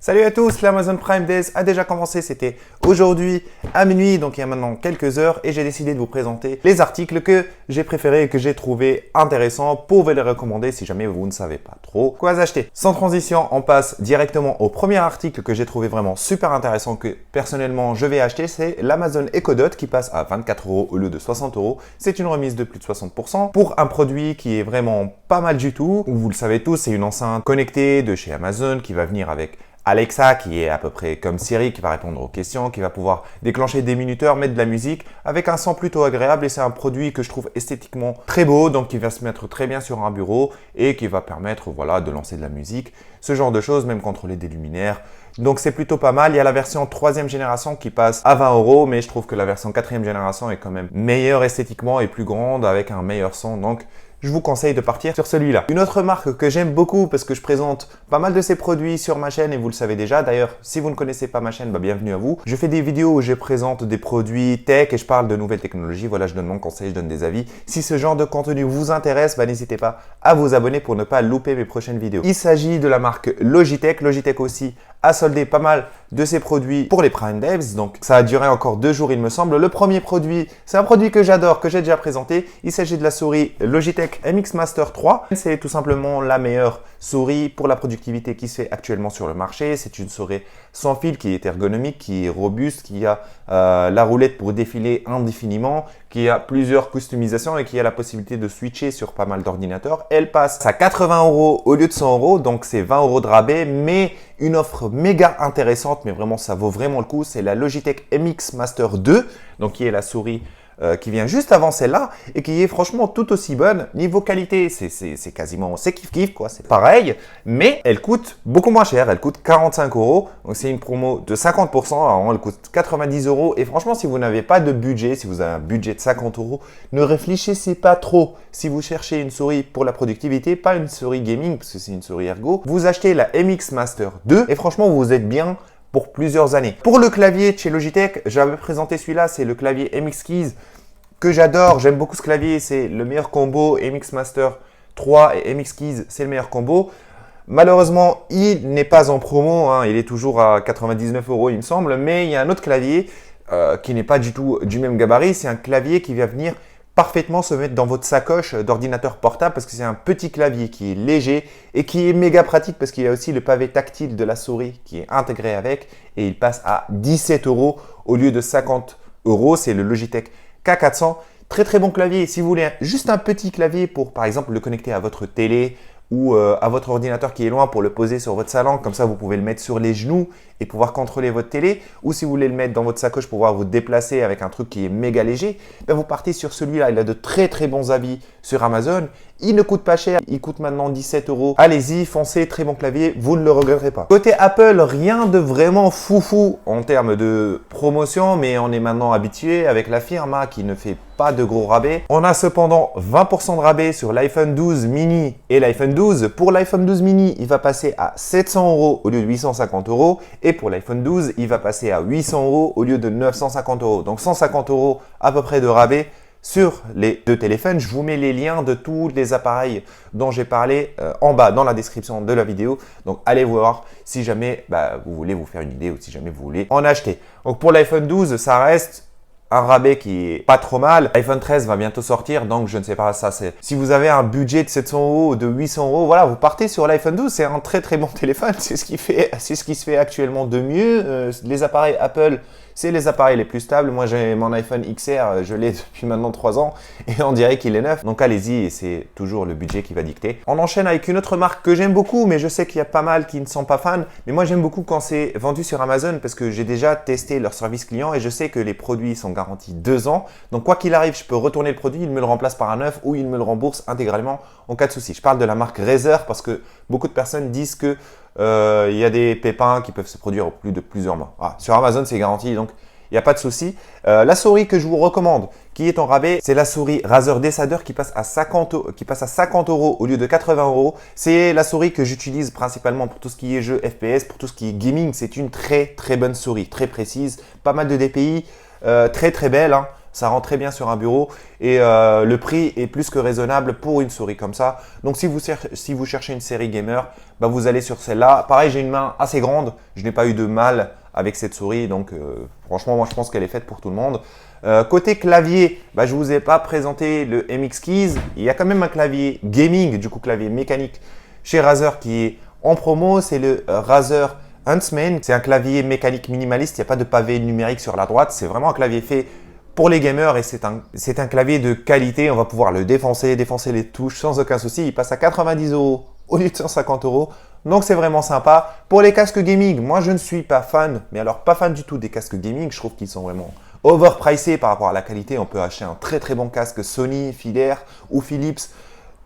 Salut à tous, l'Amazon Prime Days a déjà commencé, c'était aujourd'hui à minuit, donc il y a maintenant quelques heures et j'ai décidé de vous présenter les articles que j'ai préférés et que j'ai trouvé intéressants pour vous les recommander si jamais vous ne savez pas trop quoi acheter. Sans transition, on passe directement au premier article que j'ai trouvé vraiment super intéressant que personnellement je vais acheter, c'est l'Amazon Echo Dot qui passe à 24 € au lieu de 60 €. C'est une remise de plus de 60% pour un produit qui est vraiment pas mal du tout. Vous le savez tous, c'est une enceinte connectée de chez Amazon qui va venir avec Alexa qui est à peu près comme Siri, qui va répondre aux questions, qui va pouvoir déclencher des minuteurs, mettre de la musique avec un son plutôt agréable et c'est un produit que je trouve esthétiquement très beau, donc qui va se mettre très bien sur un bureau et qui va permettre voilà, de lancer de la musique, ce genre de choses, même contrôler des luminaires. Donc c'est plutôt pas mal. Il y a la version 3e génération qui passe à 20 €, mais je trouve que la version 4e génération est quand même meilleure esthétiquement et plus grande avec un meilleur son. Donc je vous conseille de partir sur celui-là. Une autre marque que j'aime beaucoup parce que je présente pas mal de ces produits sur ma chaîne et vous le savez déjà. D'ailleurs, si vous ne connaissez pas ma chaîne, bienvenue à vous. Je fais des vidéos où je présente des produits tech et je parle de nouvelles technologies. Voilà, je donne mon conseil, je donne des avis. Si ce genre de contenu vous intéresse, n'hésitez pas à vous abonner pour ne pas louper mes prochaines vidéos. Il s'agit de la marque Logitech. Logitech aussi a soldé pas mal de ses produits pour les Prime Days. Donc, ça a duré encore 2 jours, il me semble. Le premier produit, c'est un produit que j'adore, que j'ai déjà présenté. Il s'agit de la souris Logitech MX Master 3. C'est tout simplement la meilleure souris pour la productivité qui se fait actuellement sur le marché. C'est une souris sans fil qui est ergonomique, qui est robuste, qui a la roulette pour défiler indéfiniment, qui a plusieurs customisations et qui a la possibilité de switcher sur pas mal d'ordinateurs. Elle passe à 80 € au lieu de 100 €, donc c'est 20 € de rabais, mais une offre méga intéressante, mais vraiment ça vaut vraiment le coup. C'est la Logitech MX Master 2, donc qui est la souris qui vient juste avant celle-là et qui est franchement tout aussi bonne. Niveau qualité, c'est quasiment, c'est kiff-kiff quoi, c'est pareil, mais elle coûte beaucoup moins cher, elle coûte 45 €, donc c'est une promo de 50%, alors elle coûte 90 € et franchement si vous n'avez pas de budget, si vous avez un budget de 50 €, ne réfléchissez pas trop. Si vous cherchez une souris pour la productivité, pas une souris gaming parce que c'est une souris ergo, vous achetez la MX Master 2 et franchement vous êtes bien pour plusieurs années. Pour le clavier de chez Logitech, j'avais présenté celui-là, c'est le clavier MX Keys que j'adore. J'aime beaucoup ce clavier, c'est le meilleur combo. MX Master 3 et MX Keys, c'est le meilleur combo. Malheureusement, il n'est pas en promo, il est toujours à 99 € il me semble, mais il y a un autre clavier qui n'est pas du tout du même gabarit. C'est un clavier qui va venir parfaitement se mettre dans votre sacoche d'ordinateur portable parce que c'est un petit clavier qui est léger et qui est méga pratique parce qu'il y a aussi le pavé tactile de la souris qui est intégré avec et il passe à 17 € au lieu de 50 €. C'est le Logitech K400. Très très bon clavier. Si vous voulez juste un petit clavier pour par exemple le connecter à votre télé ou à votre ordinateur qui est loin pour le poser sur votre salon, comme ça vous pouvez le mettre sur les genoux et pouvoir contrôler votre télé, ou si vous voulez le mettre dans votre sacoche pour pouvoir vous déplacer avec un truc qui est méga léger, vous partez sur celui-là. Il a de très très bons avis sur Amazon. Il ne coûte pas cher, il coûte maintenant 17 €. Allez-y, foncez, très bon clavier, vous ne le regretterez pas. Côté Apple, rien de vraiment foufou en termes de promotion, mais on est maintenant habitué avec la firme qui ne fait pas de gros rabais. On a cependant 20% de rabais sur l'iPhone 12 mini et l'iPhone 12. Pour l'iPhone 12 mini, il va passer à 700 € au lieu de 850 € et pour l'iPhone 12, il va passer à 800 € au lieu de 950 €. Donc 150 € à peu près de rabais sur les deux téléphones. Je vous mets les liens de tous les appareils dont j'ai parlé en bas dans la description de la vidéo. Donc allez voir si jamais vous voulez vous faire une idée ou si jamais vous voulez en acheter. Donc pour l'iPhone 12, ça reste un rabais qui est pas trop mal. L'iPhone 13 va bientôt sortir, donc je ne sais pas, ça c'est… Si vous avez un budget de 700 € ou de 800 €, voilà, vous partez sur l'iPhone 12, c'est un très très bon téléphone. C'est ce qui se fait actuellement de mieux. Les appareils Apple, c'est les appareils les plus stables. Moi, j'ai mon iPhone XR, je l'ai depuis maintenant 3 ans et on dirait qu'il est neuf. Donc allez-y, et c'est toujours le budget qui va dicter. On enchaîne avec une autre marque que j'aime beaucoup, mais je sais qu'il y a pas mal qui ne sont pas fans. Mais moi, j'aime beaucoup quand c'est vendu sur Amazon parce que j'ai déjà testé leur service client et je sais que les produits sont garantis 2 ans. Donc quoi qu'il arrive, je peux retourner le produit, il me le remplace par un neuf ou il me le rembourse intégralement en cas de souci. Je parle de la marque Razer parce que beaucoup de personnes disent que il y a des pépins qui peuvent se produire au plus de plusieurs mois. Sur Amazon, c'est garanti, donc il n'y a pas de souci. La souris que je vous recommande, qui est en rabais, c'est la souris Razer Decider qui passe à 50 € au lieu de 80 €. C'est la souris que j'utilise principalement pour tout ce qui est jeu FPS, pour tout ce qui est gaming. C'est une très très bonne souris, très précise, pas mal de DPI, très très belle. Ça rend très bien sur un bureau et le prix est plus que raisonnable pour une souris comme ça. Donc si vous cherchez une série gamer, bah, vous allez sur celle-là. Pareil, j'ai une main assez grande. Je n'ai pas eu de mal avec cette souris. Donc franchement, moi je pense qu'elle est faite pour tout le monde. Côté clavier, bah, je ne vous ai pas présenté le MX Keys. Il y a quand même un clavier gaming, du coup clavier mécanique chez Razer qui est en promo. C'est le Razer Huntsman. C'est un clavier mécanique minimaliste. Il n'y a pas de pavé numérique sur la droite. C'est vraiment un clavier fait pour les gamers et c'est un clavier de qualité. On va pouvoir le défoncer les touches sans aucun souci. Il passe à 90 € au lieu de 150 €. Donc c'est vraiment sympa. Pour les casques gaming, moi je ne suis pas fan, mais alors pas fan du tout des casques gaming. Je trouve qu'ils sont vraiment overpricés par rapport à la qualité. On peut acheter un très très bon casque Sony, filaire ou Philips.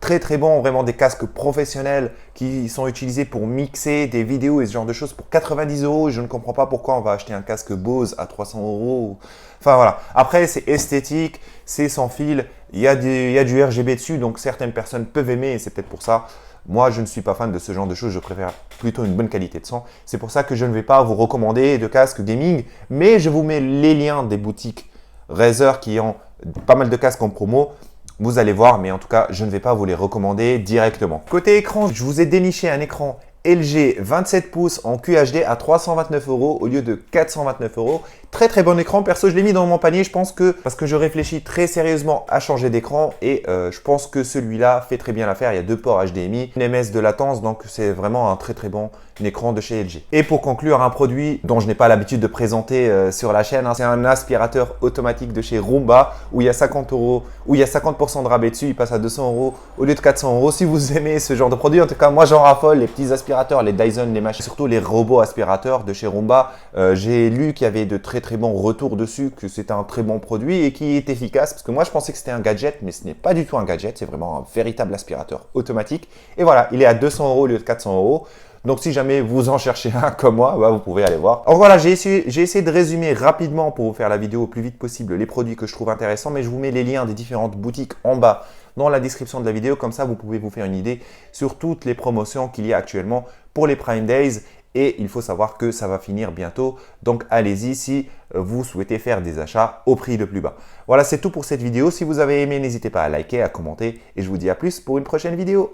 Très très bon, vraiment des casques professionnels qui sont utilisés pour mixer des vidéos et ce genre de choses pour 90 €. Je ne comprends pas pourquoi on va acheter un casque Bose à 300 €. Enfin voilà. Après, c'est esthétique, c'est sans fil, il y a du RGB dessus, donc certaines personnes peuvent aimer et c'est peut-être pour ça. Moi, je ne suis pas fan de ce genre de choses, je préfère plutôt une bonne qualité de son. C'est pour ça que je ne vais pas vous recommander de casques gaming, mais je vous mets les liens des boutiques Razer qui ont pas mal de casques en promo. Vous allez voir, mais en tout cas, je ne vais pas vous les recommander directement. Côté écran, je vous ai déniché un écran LG 27 pouces en QHD à 329 € au lieu de 429 €. Très très bon écran. Perso, je l'ai mis dans mon panier. Je pense que parce que je réfléchis très sérieusement à changer d'écran et je pense que celui-là fait très bien l'affaire. Il y a 2 ports HDMI, une ms de latence, donc c'est vraiment un très très bon écran de chez LG. Et pour conclure, un produit dont je n'ai pas l'habitude de présenter sur la chaîne, hein, c'est un aspirateur automatique de chez Roomba où il y a 50 €, où il y a 50% de rabais dessus. Il passe à 200 € au lieu de 400 €. Si vous aimez ce genre de produit, en tout cas, moi j'en raffole. Les petits aspirateurs, les Dyson, les machines, surtout les robots aspirateurs de chez Roomba. J'ai lu qu'il y avait de très très bons retours dessus, que c'était un très bon produit et qui est efficace. Parce que moi je pensais que c'était un gadget, mais ce n'est pas du tout un gadget. C'est vraiment un véritable aspirateur automatique. Et voilà, il est à 200 € au lieu de 400 €. Donc si jamais vous en cherchez un comme moi, bah, vous pouvez aller voir. Alors voilà, j'ai essayé de résumer rapidement pour vous faire la vidéo au plus vite possible les produits que je trouve intéressants, mais je vous mets les liens des différentes boutiques en bas dans la description de la vidéo. Comme ça, vous pouvez vous faire une idée sur toutes les promotions qu'il y a actuellement pour les Prime Days. Et il faut savoir que ça va finir bientôt. Donc allez-y si vous souhaitez faire des achats au prix le plus bas. Voilà, c'est tout pour cette vidéo. Si vous avez aimé, n'hésitez pas à liker, à commenter. Et je vous dis à plus pour une prochaine vidéo.